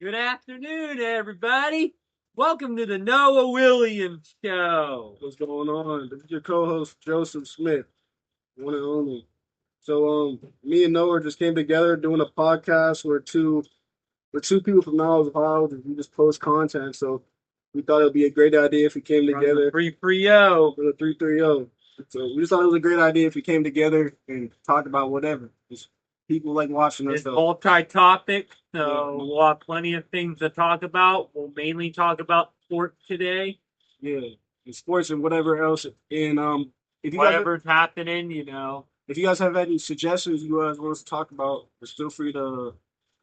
Good afternoon, everybody. Welcome to the Noah Williams Show. What's going on? This is your co-host Joseph Smith, one and only. Me and Noah just came together doing a podcast. We're two people from Knowledge Ohio. We just post content, so we thought it would be a great idea if we came From the together 330. for the 330. So we just thought it was a great idea if we came together and talked about whatever. Just people like watching us. It's So multi-topic, so yeah, we'll have plenty of things to talk about. We'll mainly talk about sports today. yeah, and sports and whatever else. And if you guys Whatever's happening. if you guys have any suggestions you guys want us to talk about, just feel free to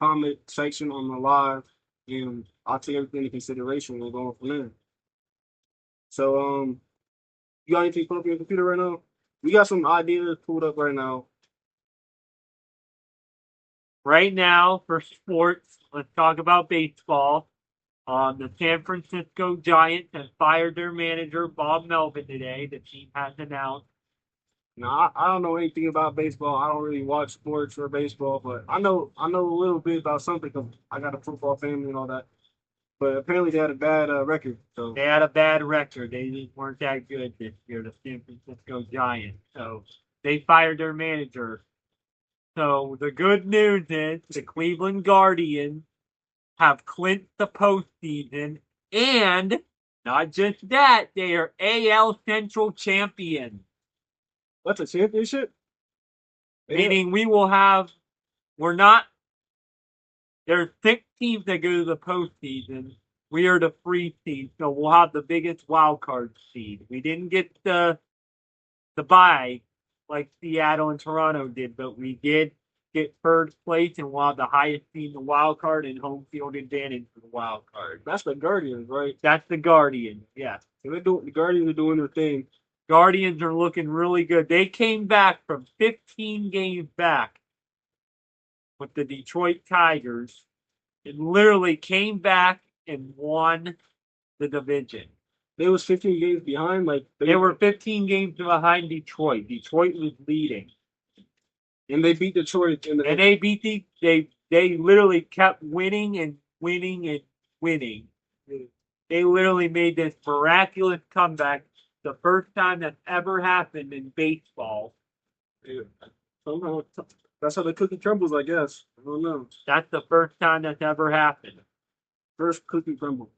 comment section on the live, and I'll take everything into consideration. We'll go from there. So, you got anything pulled up on your computer right now? We got some ideas pulled up right now. Right now, for sports, let's talk about baseball. The San Francisco Giants have fired their manager, Bob Melvin, today. The team has announced. Now, I don't know anything about baseball. I don't really watch sports or baseball, but I know a little bit about something 'cause I got a football family and all that. But apparently they had a bad record. So They had a bad record. They just weren't that good this year, the San Francisco Giants. So they fired their manager. So the good news is the Cleveland Guardians have clinched the postseason, and not just that, they are AL Central champions. that's a championship. Yeah. Meaning we're not, there's 6 teams that go to the postseason. We are the free seed, so we'll have the biggest wild card seed. We didn't get the bye like Seattle and Toronto did, but we did get first place and we'll have the highest seed in the wild card and home field advantage for the wild card. That's the Guardians, right? That's the Guardians, yes. So the Guardians are doing their thing. Guardians are looking really good. They came back from 15 games back with the Detroit Tigers and literally came back and won the division. They was 15 games behind. Like They were 15 games behind Detroit. Detroit was leading. and they beat Detroit in the. And they beat they literally kept winning and winning and winning. They literally made this miraculous comeback, the first time that's ever happened in baseball. Somehow that's how the cookie crumbles, I guess. I don't know. That's the first time that's ever happened. First cookie crumble.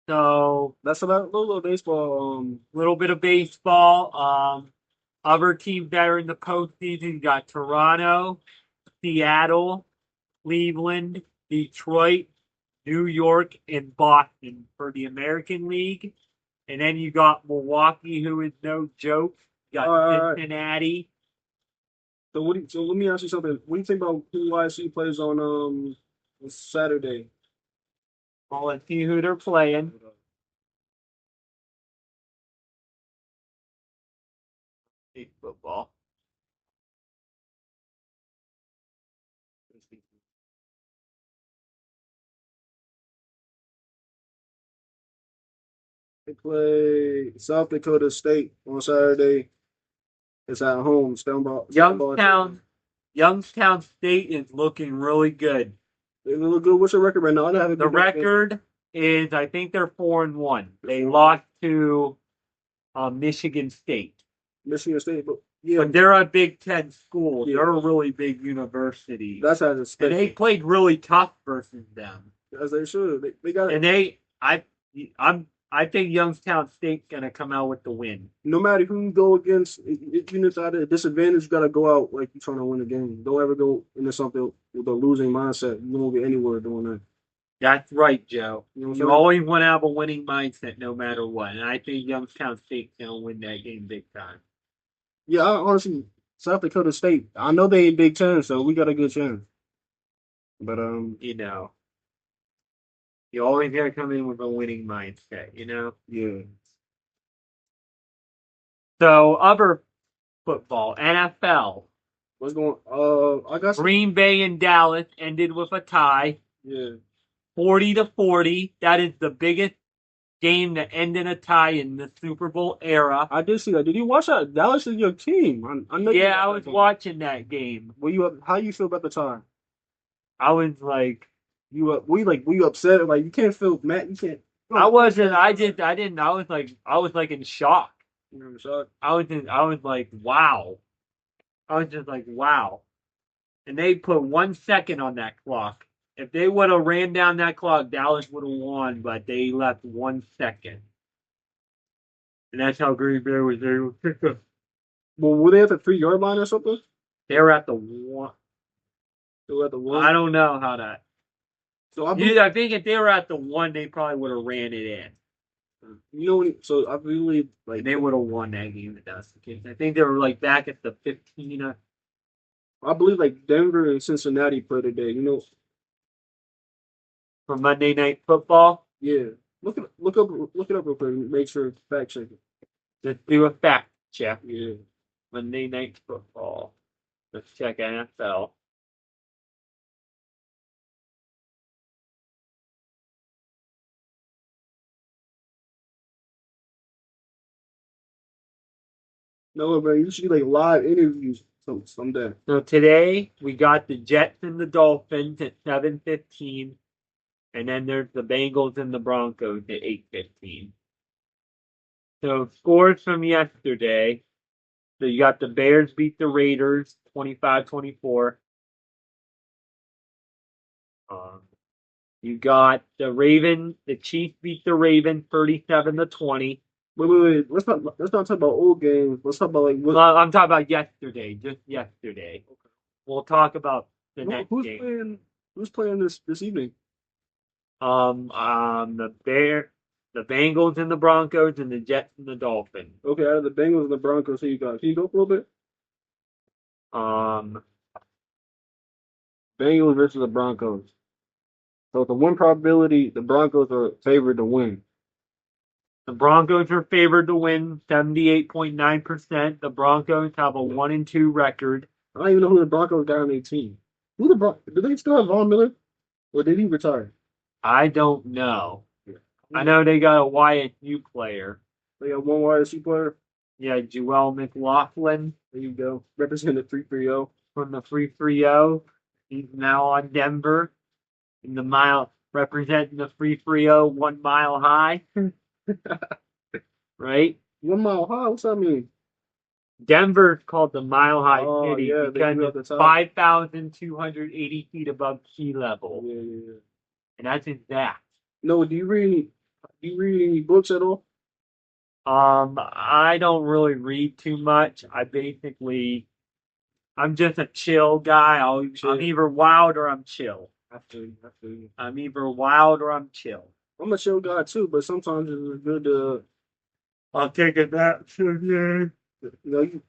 So That's a little baseball. little bit of baseball. Other teams that are in the postseason, you got Toronto, Seattle, Cleveland, Detroit, New York, and Boston for the American League. And then you got Milwaukee, who is no joke. You got All right. Cincinnati. So let me ask you something. What do you think about who YC plays on Saturday? Well, let's see who they're playing. Football. They play South Dakota State on Saturday. It's at home. Youngstown State is looking really good. They look good. What's your record right now? I don't have a The good record. record is, I think they're 4-1. They lost to Michigan State. Michigan State, but yeah, But they're a Big Ten school. Yeah. They're a really big university. that's as And expected. they played really tough versus them. As they should. They got And I think Youngstown State's gonna come out with the win. no matter who you go against, even if at a disadvantage, you got to go out like you're trying to win a game. Don't ever go into something with a losing mindset. You won't get anywhere doing that. That's right, Joe. You know what I'm You saying? always want to have a winning mindset no matter what. And I think Youngstown State's gonna win that game big time. Yeah, honestly, South Dakota State. I know they ain't Big Ten, so we got a good chance. But You know. You always gotta come in with a winning mindset, yeah. So other football, NFL. What's going? I got some. Green Bay and Dallas ended with a tie, Yeah, 40-40. That is the biggest game to end in a tie in the Super Bowl era. I did see that. Did you watch that? Dallas is your team. I know. Yeah, I was watching that game. How you feel about the time? I was like, You were you upset? Like you can't feel mad. You can't. I wasn't. I didn't. I was like in shock. You know what I'm saying? I was like, wow. I was just like, wow. And they put 1 second on that clock. If they would have ran down that clock, Dallas would have won, but they left 1 second. And that's how Green Bay was there. Well, were they at the 3 yard line or something? They were at the one. They were at the one. I don't know how that. So I think if they were at the one, they probably would have ran it in. So I believe like And they would have won that game if that's the case. I think they were like back at the 15. I believe like Denver and Cincinnati played today. For Monday Night Football. Yeah. Look it up real quick. Make sure fact check it. Let's do a fact check. Yeah. Monday Night Football. Let's check NFL. No, bro. You should do like live interviews someday. So today we got the Jets and the Dolphins at 7:15, and then there's the Bengals and the Broncos at 8:15. So scores from yesterday. So you got the Bears beat the Raiders 25-24. You got the Chiefs beat the Ravens 37-20. Wait. Let's not talk about old games. Let's talk about like what. I'm talking about yesterday, just yesterday. We'll talk about the next Who's game. playing? Who's playing this evening? The Bengals and the Broncos and the Jets and the Dolphins. Okay, out of the Bengals and the Broncos, who you got? Can you go for a little bit? Bengals versus the Broncos. So the win probability, the Broncos are favored to win. The Broncos are favored to win 78.9%. The Broncos have a 1-2 record. I don't even know who the Broncos got on their team. Do they still have Von Miller? Or did he retire? I don't know. I know they got a YSU player. They got one YSU player. Yeah, Joel McLaughlin. There you go. Representing the 330. From the 330. He's now on Denver. In the representing the 330 1 mile high. Right? 1 mile high? What's that mean? Denver's called the Mile High City yeah, because it's 5,280 feet above sea level. Yeah. And that's exact. No, do you read any books at all? I don't really read too much. I'm just a chill guy. I'm either wild or I'm chill. I feel you. I'm either wild or I'm chill. I'm a chill guy too, but sometimes it's good to. I'll take a nap today. You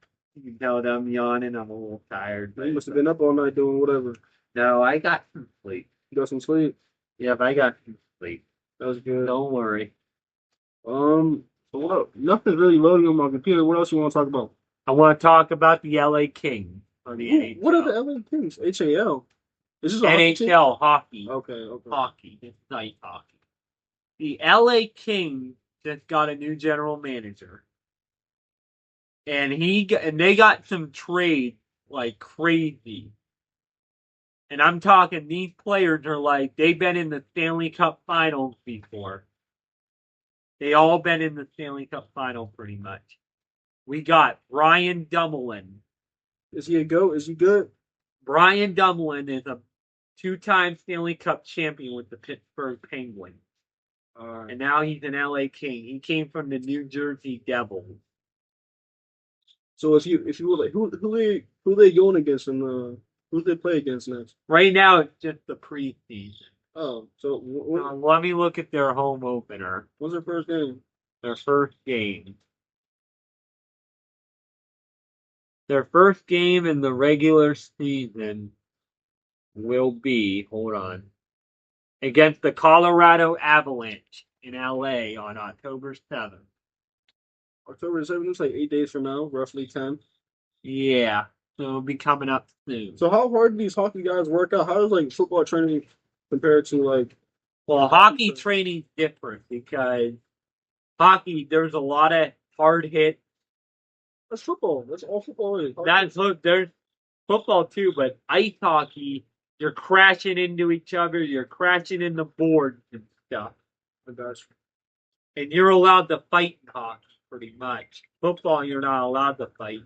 can tell that I'm yawning. I'm a little tired. You must have been up all night doing whatever. No, I got some sleep. You got some sleep? Yep, I got some sleep. That was good. Don't worry. So nothing's really loading on my computer. What else you want to talk about? I want to talk about the LA Kings or the NHL. What are the LA Kings? HAL. Is this NHL hockey? Okay. Hockey. It's night hockey. The LA Kings just got a new general manager. And they got some trades like crazy. And I'm talking, these players are like, they've been in the Stanley Cup Finals before. They all been in the Stanley Cup Final pretty much. We got Brian Dumoulin. Is he a GOAT? Is he good? Brian Dumoulin is a 2-time Stanley Cup champion with the Pittsburgh Penguins. Right. And now he's an LA King. He came from the New Jersey Devils. So if you were like who they going against and who they play against next? Right now it's just the preseason. Oh, so let me look at their home opener. What's their first game? Their first game. Their first game in the regular season will be, against the Colorado Avalanche in LA on October 7th. October 7th, it's like 8 days from now, roughly 10. Yeah, so it'll be coming up soon. So how hard do these hockey guys work out? How does football training compare to Well, hockey training's different because hockey, there's a lot of hard hits. That's football. That's all football is. There's football too, but ice hockey, You're crashing into each other. You're crashing into boards and stuff. I got you. And you're allowed to fight in hockey, pretty much. Football, you're not allowed to fight.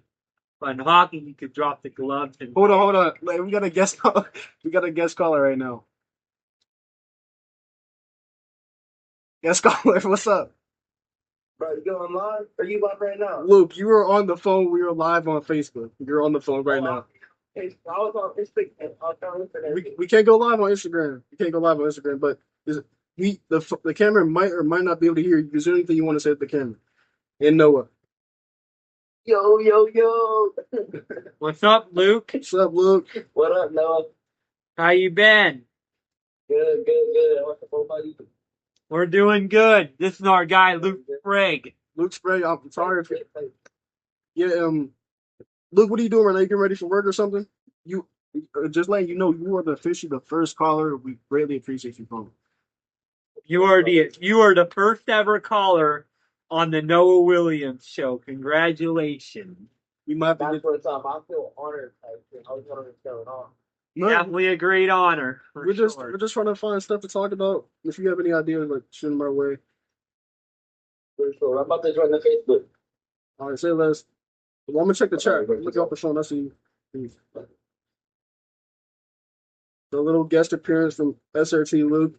But in hockey, you could drop the gloves and. Hold on. Like, we got a guest call. We got a guest caller right now. Guest caller, what's up? Bro, you going live? Are you live right now? Luke, you were on the phone. We were live on Facebook. You're on the phone right now. I was on Instagram. I was on Instagram. We can't go live on Instagram. We can't go live on Instagram, but the camera might or might not be able to hear you. Is there anything you want to say to the camera? And Noah. Yo. What's up, Luke? What's up, Luke? What up, Noah? How you been? Good. What's up, everybody? We're doing good. This is our guy, Luke Sprague. Luke Sprague, I'm sorry if Luke, what are you doing right now? You getting ready for work or something? You just letting you know you are officially the first caller. We greatly appreciate you calling. You are the first ever caller on the Noah Williams show. Congratulations. We might be That's what it's up. I feel honored. I was wondering what's going on. Definitely a great honor. We're just trying to find stuff to talk about. If you have any ideas, like shoot them our way. For sure. I'm about to join the Facebook. All right, say less. Well, I'm gonna check the chat. Okay, Look off the phone. I see you. The little guest appearance from SRT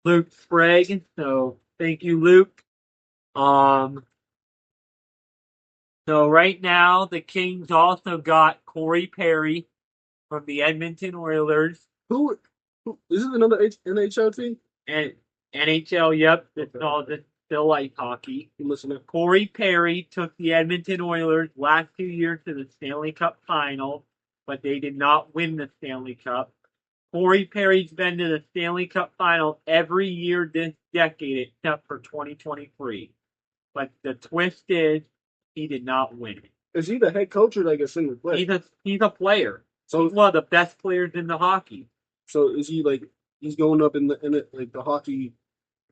Luke Sprague. So thank you, Luke. So right now the Kings also got Corey Perry from the Edmonton Oilers. Who is it? Another NHL team? And NHL, yep, it's all just still ice hockey. You listening? Corey Perry took the Edmonton Oilers last 2 years to the Stanley Cup final, but they did not win the Stanley Cup. Corey Perry's been to the Stanley Cup final every year this decade except for 2023. But the twist is he did not win it. Is he the head coach or like a single player? He's a player. So He's one of the best players in the hockey. So is he like he's going up in the hockey?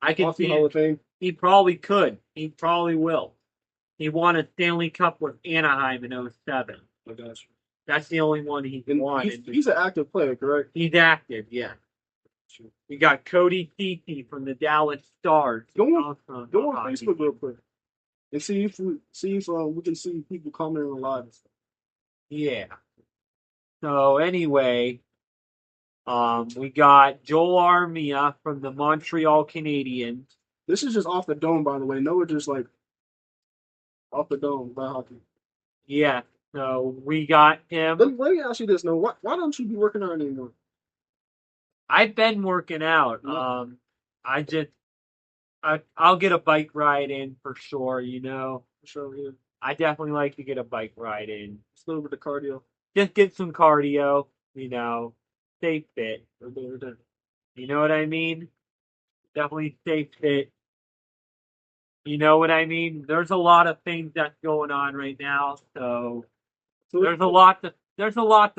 I can see Hall of Fame. He probably could. He probably will. He won a Stanley Cup with Anaheim in 07. I got you. That's the only one he's won. He's an active player, correct? He's active, yeah. We got Cody Ceci from the Dallas Stars. Go on Facebook real quick and see if we can see people commenting on live and stuff. Yeah. So anyway, we got Joel Armia from the Montreal Canadiens. This is just off the dome, by the way. Noah just like off the dome by hockey. Yeah. So we got him. Let me ask you this, Noah. Why don't you be working out anymore? I've been working out. I'll get a bike ride in for sure, you know. For sure, yeah. I definitely like to get a bike ride in. Just a little bit of cardio. Just get some cardio, you know. Stay fit. You know what I mean? Definitely stay fit. You know what I mean? There's a lot of things that's going on right now, so there's a lot to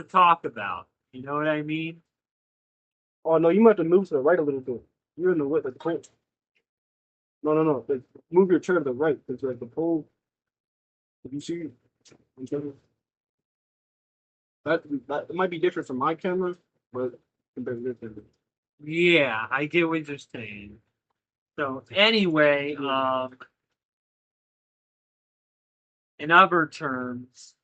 talk about. You know what I mean? Oh no, you might have to move to the right a little bit. You're in the way, like the plant. No. Like, move your chair to the right because like the pole. If you see, that it might be different from my camera, but compared to this camera. Yeah, I get what you're saying. So anyway, in other terms,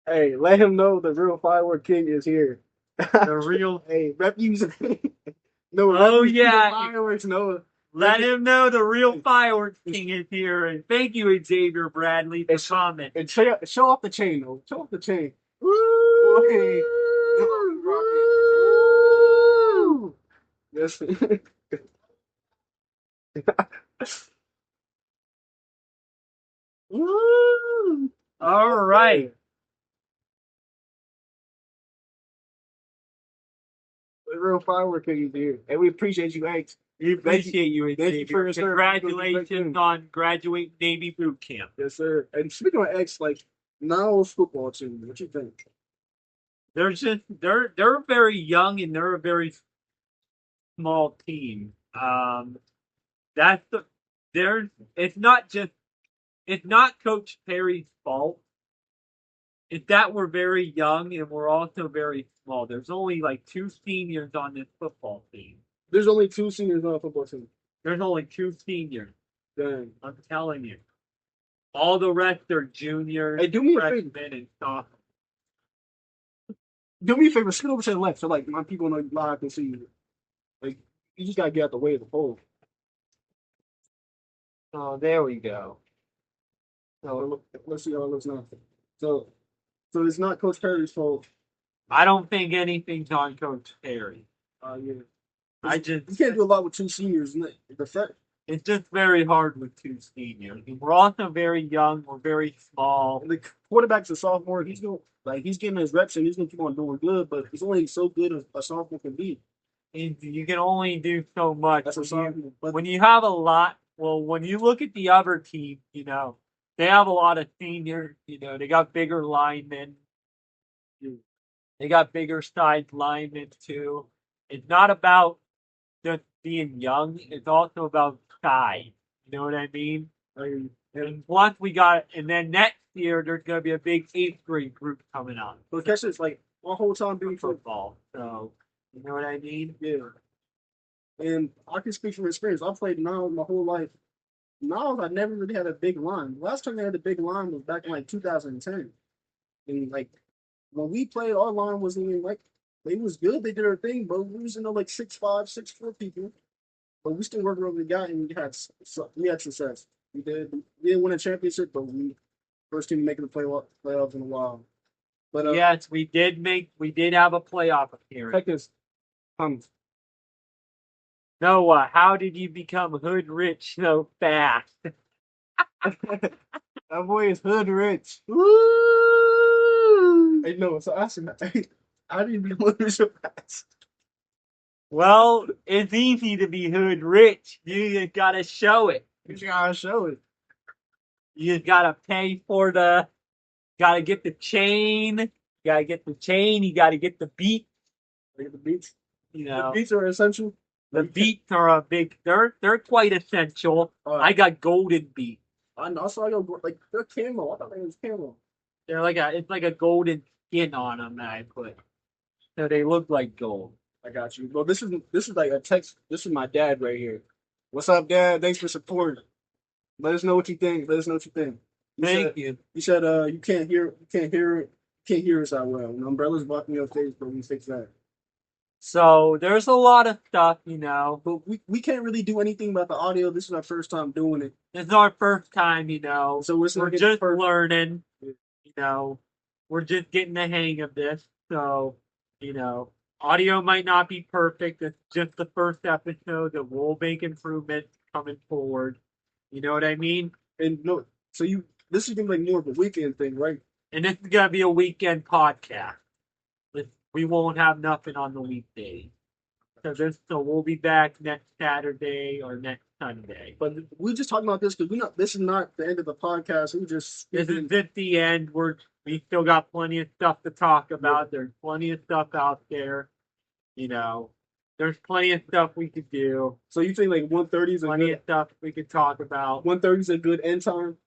hey, let him know the real firework king is here. The real hey, rep using no. Oh yeah, fireworks, Noah. Let him know the real fireworks king is here, and thank you, Xavier Bradley, for commenting. And show off the chain, though. Show off the chain. Woo! Okay. Woo! Yes. Woo! All right. The real firework king is here, and we appreciate you, X. We appreciate you, Xavier. Congratulations on graduating Navy boot camp. Yes, sir. And speaking of X, like now football team, what you think? They're very young and they're a very small team. It's not just it's not Coach Perry's fault. It's that we're very young and we're also very small. There's only like 2 seniors on this football team. There's only 2 seniors on the football team. There's only 2 seniors. Dang. I'm telling you. All the rest are juniors, Hey, do me a favor. freshmen, and sophomores. Do me a favor, scoot over to the left so like my people know you live can see you. Like you just gotta get out the way of the pole. Oh, there we go. So let's see how it looks now. So it's not Coach Perry's fault. I don't think anything's on Coach Perry. Yeah. I You just can't do a lot with 2 seniors. it's just very hard with 2 seniors. And we're also very young. We're very small. The quarterback's a sophomore. He's getting his reps and he's gonna keep on doing good, but he's only so good as a sophomore can be. And you can only do so much. That's a sophomore. But When you have a lot, well, when you look at the other team, they have a lot of seniors. They got bigger linemen. They got bigger sized linemen too. It's not about just being young. It's also about size. You know what I mean? And plus and then next year there's gonna be a big 8th grade group coming on but catch this, like my whole time being for football. football. So you know what I mean? Yeah. And I can speak from experience. I played Niles my whole life. Niles, I never really had a big line. Last time they had a big line was back in like 2010. And like when we played, our line wasn't even like they was good. They did their thing, but we was like 6'5", 6'4" people. But we still worked over the guy, and we had success. We didn't win a championship, but we first team making the playoffs in a while. But Yes, we did have a playoff appearance. check this. Noah, how did you become hood rich so fast? That boy is hood rich. Woo! Hey, no, so I said, how do you become hood rich so fast? Well, it's easy to be hood rich. You just gotta show it. You gotta show it. You just gotta pay for gotta get the chain. You gotta get the chain. You gotta get the beat. Look at the beats. The beats are essential. beats are they're quite essential. I got golden beats. I know. So I go like they're camo. I thought they was camo. It's like a golden skin on them that I put, so they look like gold. I got you. Well, this is like a text. This is my dad right here. What's up, Dad? Thanks for supporting. Let us know what you think. Thank you. You said you can't hear us that well. The umbrella's blocking your face, but we fix that. So there's a lot of stuff, But we can't really do anything about the audio. This is our first time doing it. This is our first time, So we're just learning, we're just getting the hang of this. So, audio might not be perfect. It's just the first episode that we'll make improvements coming forward. You know what I mean? And no, so this is gonna be like more of a weekend thing, right? And this is gonna be a weekend podcast. We won't have nothing on the weekdays. So we'll be back next Saturday or next Sunday. But we're just talking about this because this is not the end of the podcast. This is at the end. We still got plenty of stuff to talk about. There's plenty of stuff out there. There's plenty of stuff we could do. So you think like 1:30 is plenty of stuff we could talk about. 1:30 is a good end time?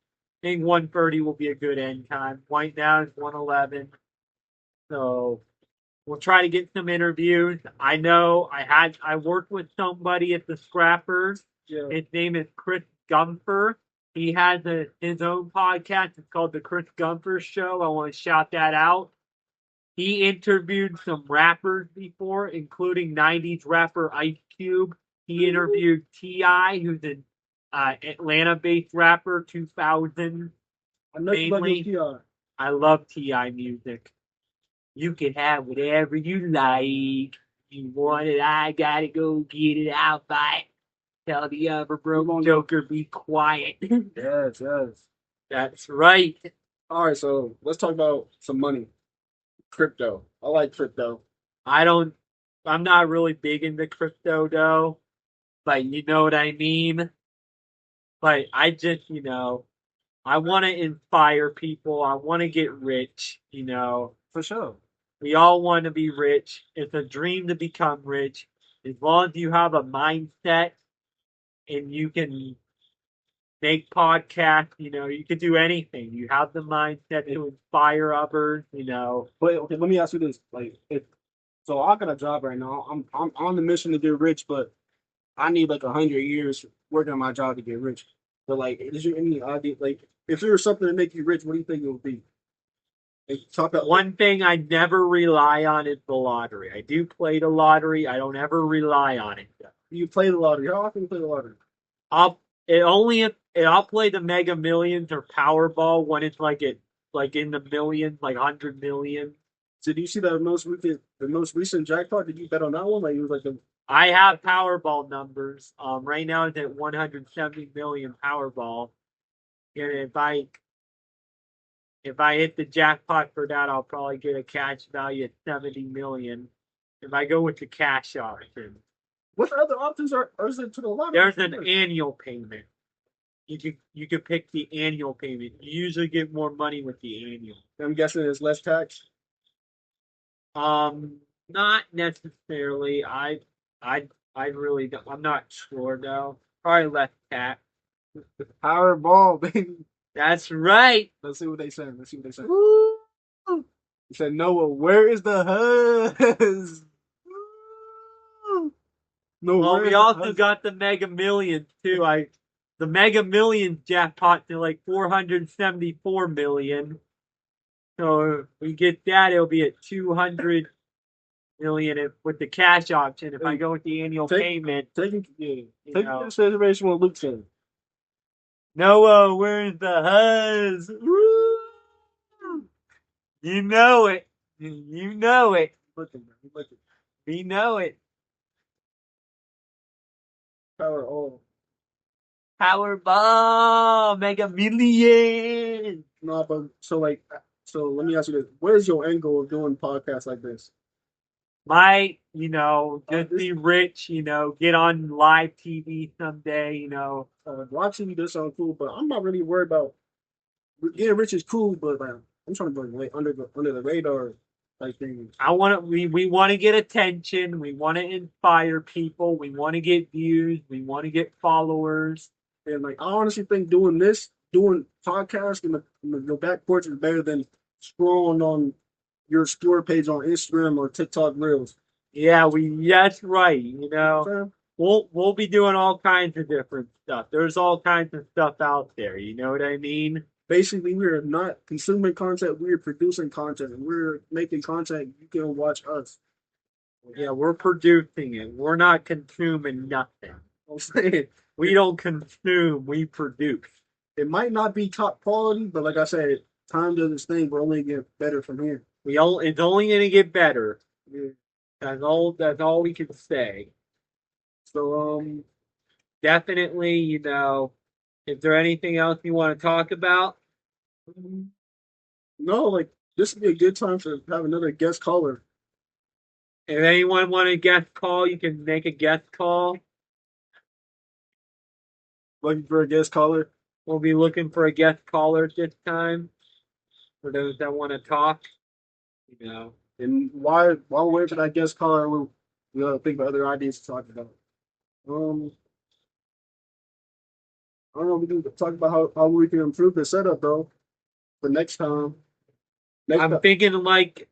I think 1:30 will be a good end time. Right now it's 1:11. So we'll try to get some interviews. I know I worked with somebody at the Scrappers. Yeah. His name is Chris Gumfer. He has his own podcast. It's called The Chris Gumfer Show. I want to shout that out. He interviewed some rappers before, including 90s rapper Ice Cube. He interviewed T.I., who's an Atlanta-based rapper, 2000. I know you love your T.I. I love T.I. music. You can have whatever you like. You want it, I gotta go get it out by. Tell the other broke joker be quiet. Yes. That's right. All right, so let's talk about some money. Crypto. I like crypto. I'm not really big into crypto though. But you know what I mean? But I just, I want to inspire people. I want to get rich, For sure. We all want to be rich. It's a dream to become rich. As long as you have a mindset and you can make podcasts. You could do anything. You have the mindset to inspire others. But okay, let me ask you this: so I got a job right now. I'm on the mission to get rich, but I need like 100 years working on my job to get rich. But like, is there any idea? Like, if there was something to make you rich, what do you think it would be? Like, talk about One thing I never rely on is the lottery. I do play the lottery. I don't ever rely on it. you play the lottery. How often you play the lottery? I'll play the Mega Millions or Powerball when it's like in the millions, like 100 million. So do you see the most recent jackpot? Did you bet on that one? Like it was like a I have Powerball numbers. Right now it's at 170 million Powerball, and if I hit the jackpot for that, I'll probably get a cash value at 70 million. If I go with the cash option, what other options are is there to the lottery? there's an annual payment. You could pick the annual payment. You usually get more money with the annual. I'm guessing it's less tax. Not necessarily. I really don't. I'm not sure though. Probably less tax. Powerball, baby. That's right. Let's see what they said. Let's see what they said. Woo! He said, Noah, where is the huzz? No, Well, where we is the also huzz? got the Mega Millions too. The Mega Millions jackpot to like 474 million. So if we get that, it'll be at 200 million with the cash option. If I go with the annual payment, Take you into know. consideration what Luke said. Noah, where's the huzz? Woo! You know it. You know it. Look at me. Look at We know it. power all. Powerball, Mega Millions. No, but so let me ask you this: what is your end goal of doing podcasts like this? Might, just be rich, get on live TV someday. Watching you does sound cool, but I'm not really worried about getting rich is cool, but I'm trying to be like under the radar type thing. We want to get attention. We want to inspire people. We want to get views. We want to get followers. And like I honestly think doing podcasts in the back porch is better than scrolling on your explore page on Instagram or TikTok Reels. Yeah, that's right. You know what I'm saying? We'll be doing all kinds of different stuff. There's all kinds of stuff out there. You know what I mean? Basically, we're not consuming content, we're producing content. We're making content, you can watch us. Yeah, we're producing it. We're not consuming nothing. I'm saying We don't consume, we produce. it might not be top quality, but like I said, time does its thing. We're only get better from here. It's only gonna get better. Yeah. That's all we can say. So Definitely, is there anything else you want to talk about? no, like this would be a good time to have another guest caller. If anyone want a guest call, you can make a guest call. Looking for a guest caller. We'll be looking for a guest caller this time. For those that want to talk, And while we wait for that guest caller, we'll think of other ideas to talk about. I don't know. We can talk about how we can improve the setup though for next time. I'm thinking like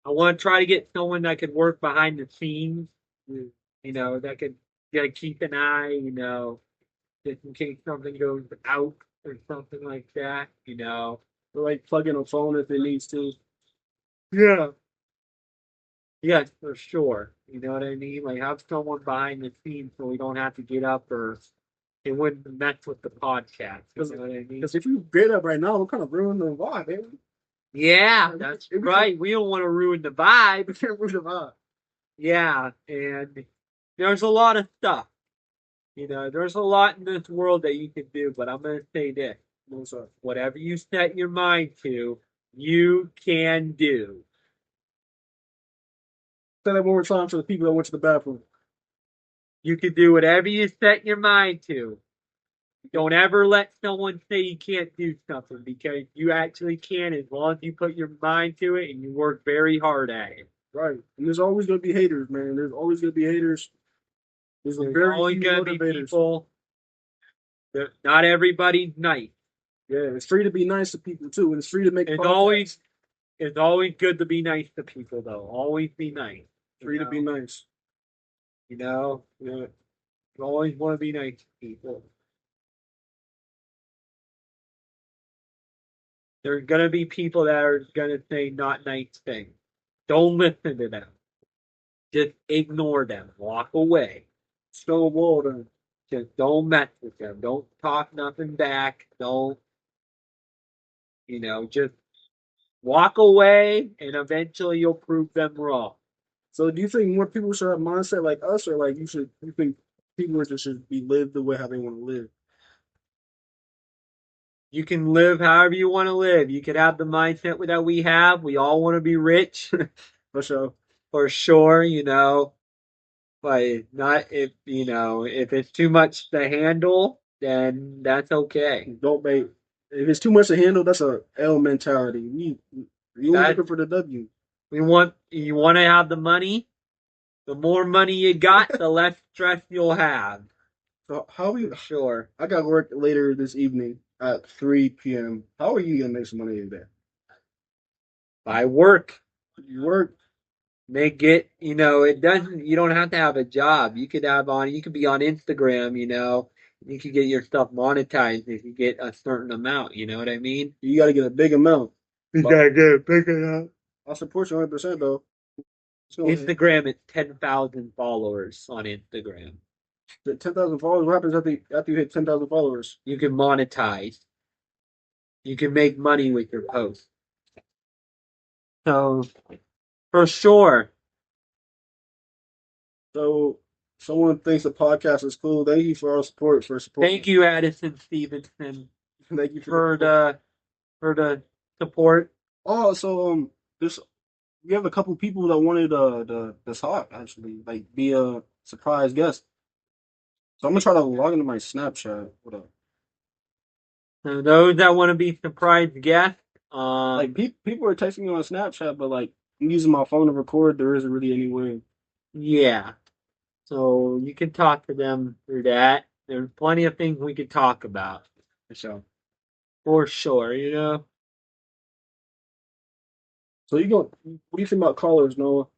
I want to try to get someone that could work behind the scenes. That could keep an eye. Just in case something goes out or something like that. Or like plug in a phone if it needs to. Yeah. Yes, for sure. You know what I mean? Like have someone behind the scenes so we don't have to get up or it wouldn't mess with the podcast. You know what I mean? Because if you get up right now, we're kind of ruining the vibe, man. Yeah, that's right. We don't want to ruin the vibe. We can't ruin the vibe. Yeah, and there's a lot of stuff. There's a lot in this world that you can do, but I'm going to say this. No, sorry. Whatever you set your mind to, you can do. Say that one more time for the people that went to the bathroom. You can do whatever you set your mind to. Don't ever let someone say you can't do something because you actually can as long as you put your mind to it and you work very hard at it. Right. And there's always going to be haters, man. There's always going to be haters. There's always going to be people Not everybody's nice. Yeah, it's free to be nice to people too, and it's free to make. It's always good to be nice to people, though. Always be nice. Free to be nice. You know, Yeah. you always want to be nice to people. There's gonna be people that are gonna say not nice things. Don't listen to them. Just ignore them. Walk away. Stonewall them. Just don't mess with them. Don't talk nothing back. Don't, just walk away, and eventually you'll prove them wrong. So, do you think more people should have mindset like us, or like you think people just should be lived the way how they want to live? You can live however you want to live. You could have the mindset that we have. We all want to be rich, For sure. for sure. But not if it's too much to handle, then that's okay. Don't bait. If it's too much to handle, that's a L mentality. You That- looking for the W. You want to have the money. The more money you got, the less stress you'll have. So how we? For sure. I got work later this evening at 3 p.m. How are you gonna make some money today? By work. You work. Make it, it doesn't, you don't have to have a job. You could be on Instagram, you could get your stuff monetized if you get a certain amount, you know what I mean? You got to get a big amount. You gotta get a big amount. I'll support you 100% though. So, Instagram is 10,000 followers on Instagram. 10,000 followers. What happens after you hit 10,000 followers? You can monetize. You can make money with your posts. So, for sure. So someone thinks the podcast is cool. Thank you for our support. Thank you, Addison Stevenson, Thank you for the support. Oh, so this we have a couple people that wanted the talk actually, like be a surprise guest. So I'm gonna try to log into my Snapchat. What up? So those that want to be surprised guests, Like people are texting me on Snapchat, but like I'm using my phone to record. There isn't really any way. yeah. So you can talk to them through that. There's plenty of things we could talk about. So For sure. so you go. What do you think about callers, Noah?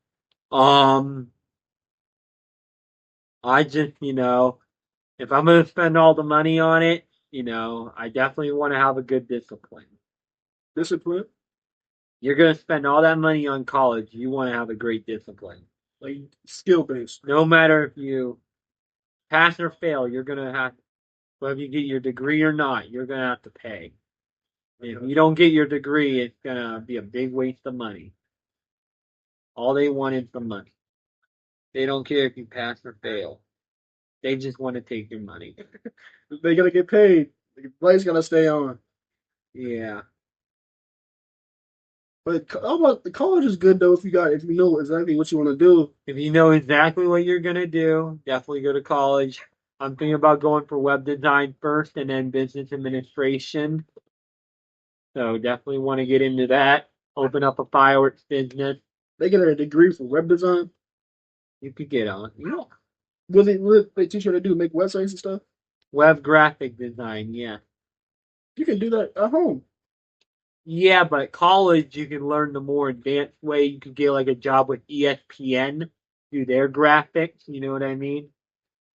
I just, if I'm gonna spend all the money on it, I definitely want to have a good discipline. Discipline, You're gonna spend all that money on college, you want to have a great discipline. like skill based. No matter if you pass or fail, you're gonna have, whether you get your degree or not, you're gonna have to pay. If you don't get your degree, it's gonna be a big waste of money. All they want is the money. They don't care if you pass or fail. They just want to take your money. They gotta get paid. The light's gotta stay on. Yeah. But the college is good though if you know exactly what you want to do. If you know exactly what you're gonna do, definitely go to college. I'm thinking about going for web design first and then business administration. So definitely want to get into that. Open up a fireworks business. They get a degree for web design. You could get on. Yeah. What they teach you how to do? Make websites and stuff. Web graphic design, yeah. You can do that at home. Yeah, but at college you can learn the more advanced way. You could get like a job with ESPN, do their graphics, you know what I mean?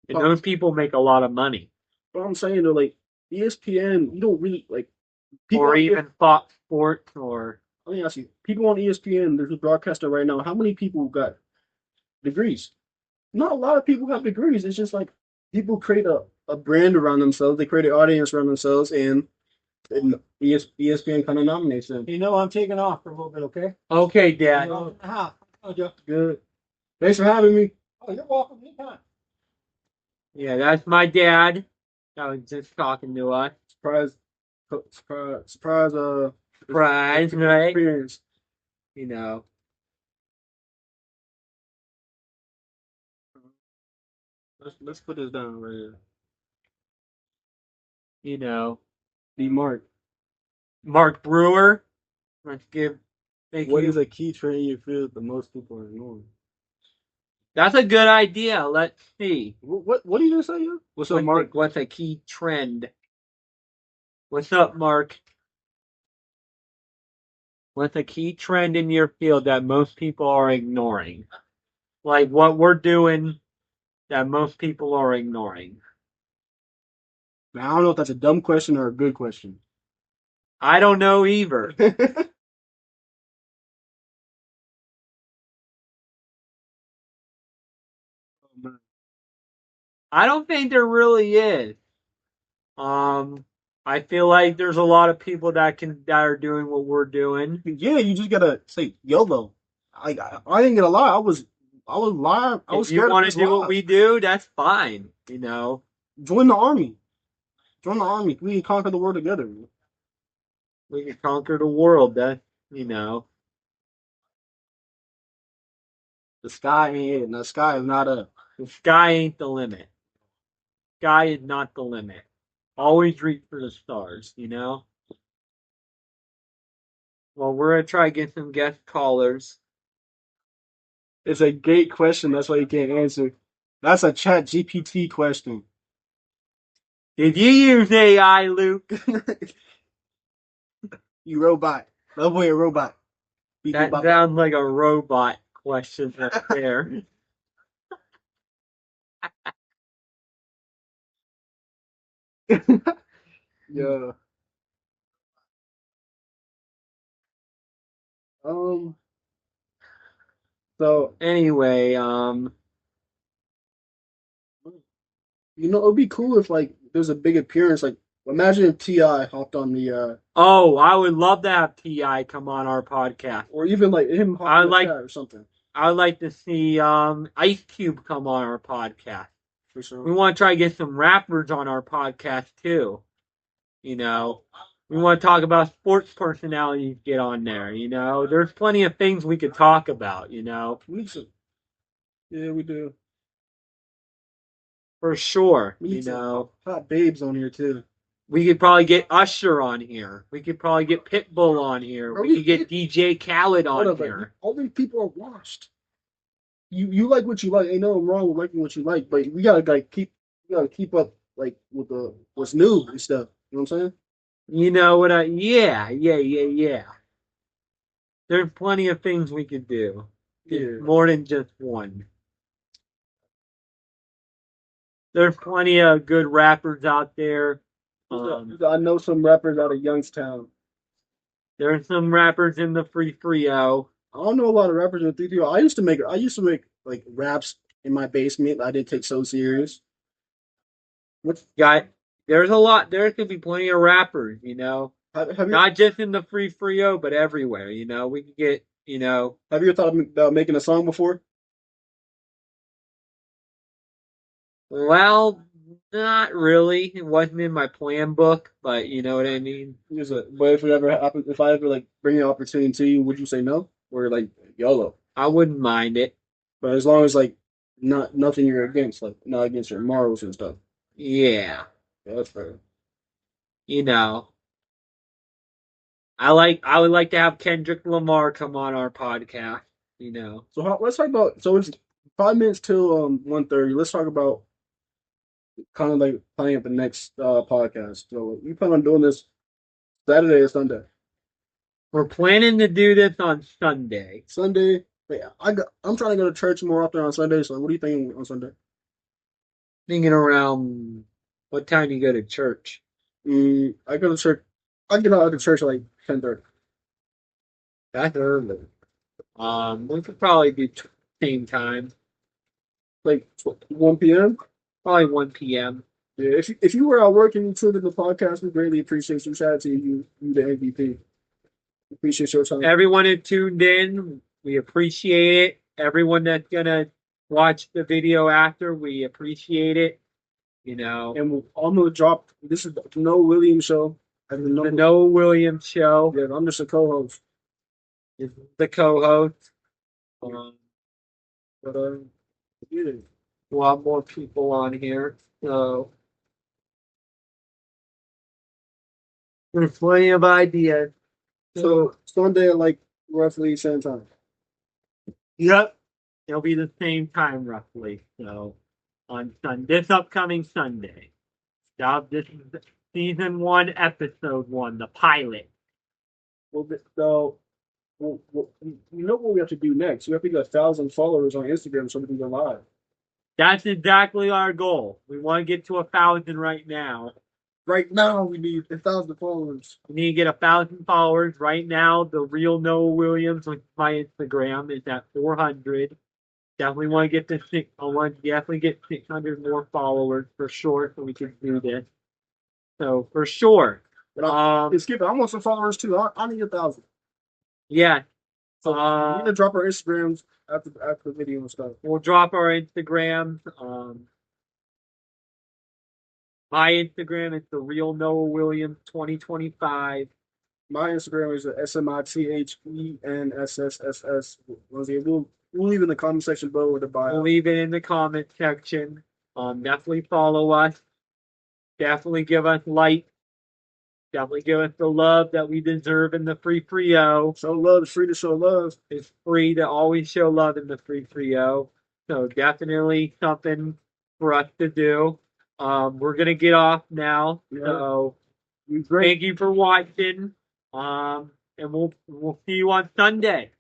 And those people make a lot of money. But I'm saying though, like ESPN, you don't really like people. Or even Fox Sports or Let me ask you, people on ESPN. There's a broadcaster right now. How many people got degrees? Not a lot of people have degrees. It's just like people create a brand around themselves. They create an audience around themselves, and ESPN kind of nominates them. I'm taking off for a little bit, okay? Okay, Dad. Oh, Joe. Good. Thanks for having me. Oh, you're welcome. Anytime. Yeah, that's my dad. I was just talking to us. Surprise! Surprise! Surprise, right? Experience. You know. Let's put this down right here. You know. D. Mark. Mark Brewer. Let's give. Thank What you. is a key trait in your field that most people are ignoring? That's a good idea. Let's see. What did you just say? Yo? What's up, Mark? What's a key trend? What's up, Mark? What's a key trend in your field that most people are ignoring? Like what we're doing that most people are ignoring. Man, I don't know if that's a dumb question or a good question. I don't know either. I don't think there really is. I feel like there's a lot of people that are doing what we're doing. Yeah, you just gotta say YOLO. I ain't gonna lie. I was live. I was If you scared of want to this do what live. we do, that's fine. Join the army. Join the army. We can conquer the world together. Man. We can conquer the world. That. The sky ain't it. The sky is not up. The sky ain't the limit. Sky is not the limit. Always reach for the stars. Well, we're gonna try to get some guest callers. It's a great question. That's why you can't answer. That's a Chat GPT question. Did you use AI, Luke? You robot. Love boy, a robot. That sounds like a robot question right there. Yeah. Um. So Anyway, it'd be cool if like there's a big appearance. Like, imagine if Ti hopped on the oh, I would love to have Ti come on our podcast. or even like him hop I on the like- chat or something. I would like to see Ice Cube come on our podcast. For sure. We want to try to get some rappers on our podcast too. We want to talk about sports personalities get on there. There's plenty of things we could talk about. We need some. Yeah, we do. For sure. We need some hot babes on here too. We could probably get Usher on here. We could probably get Pitbull on here. Bro, We could get DJ Khaled on Hold up, here. all these people are washed. You like what you like. Ain't nothing wrong with liking what you like, but we gotta keep up like with what's new and stuff. You know what I'm saying? You know what yeah. There's plenty of things we could do. Yeah. More than just one. There's plenty of good rappers out there. I know some rappers out of Youngstown. There's some rappers in the Free-O. I don't know a lot of rappers in 3 I used to make like raps in my basement. I didn't take so serious. There's a lot. There could be plenty of rappers. Have you Not just in the Free-O, but everywhere. We could get. have you ever thought about making a song before? Well, not really. It wasn't in my plan book, but you know what I mean. But if I ever like bring an opportunity to you, would you say no or like YOLO? I wouldn't mind it. But as long as like nothing you're against, like not against your morals and stuff. Yeah. Yeah, that's fair. I would like to have Kendrick Lamar come on our podcast. So let's talk about. So it's 5 minutes till 1:30. Let's talk about kind of like planning up the next podcast. So you plan on doing this Saturday or Sunday? We're planning to do this on Sunday. Sunday. Wait, I'm trying to go to church more often on Sunday. So what are you thinking on Sunday? Thinking around what time you go to church? I go to church. I get out of church at like 10:30. That's early. We could probably do same time, Like 1 p.m. probably 1 p.m. Yeah, if you were out working and tuned in the podcast, we greatly appreciate you. Shout out to you, the MVP. Appreciate your time. Everyone who tuned in, we appreciate it. Everyone that's gonna watch the video after, we appreciate it. And I'm gonna drop. This is the Noah Williams show. The Noah Williams show. Yeah, I'm just a co-host. Is the co-host. Yeah. A lot more people on here, so there's plenty of ideas. So Sunday at like roughly same time. Yep. It'll be the same time roughly. So on this upcoming Sunday. Now this is season 1, episode 1, the pilot. Well, you know what we have to do next? We have to get 1,000 followers on Instagram so we can go live. That's exactly our goal. We want to get to 1,000 right now. Right now, we need 1,000 followers. We need to get 1,000 followers right now. The real Noah Williams, which is my Instagram, is at 400. Definitely want to get to six. I want to definitely get 600 more followers for sure, so we can do this. So for sure. But Skip, I want some followers too. I need 1,000. Yeah. So we're gonna drop our Instagrams after the video and stuff. We'll drop our Instagrams. My Instagram is the real Noah Williams 2025. My Instagram is SMITHENSSSS. We'll leave in the comment section below with the bio. We'll leave it in the comment section. Definitely follow us. Definitely give us likes. Definitely give us the love that we deserve in the free-o. Show love. It's free to show love. It's free to always show love in the free-o. So definitely something for us to do. We're gonna get off now. Yeah. So thank you for watching. And we'll see you on Sunday.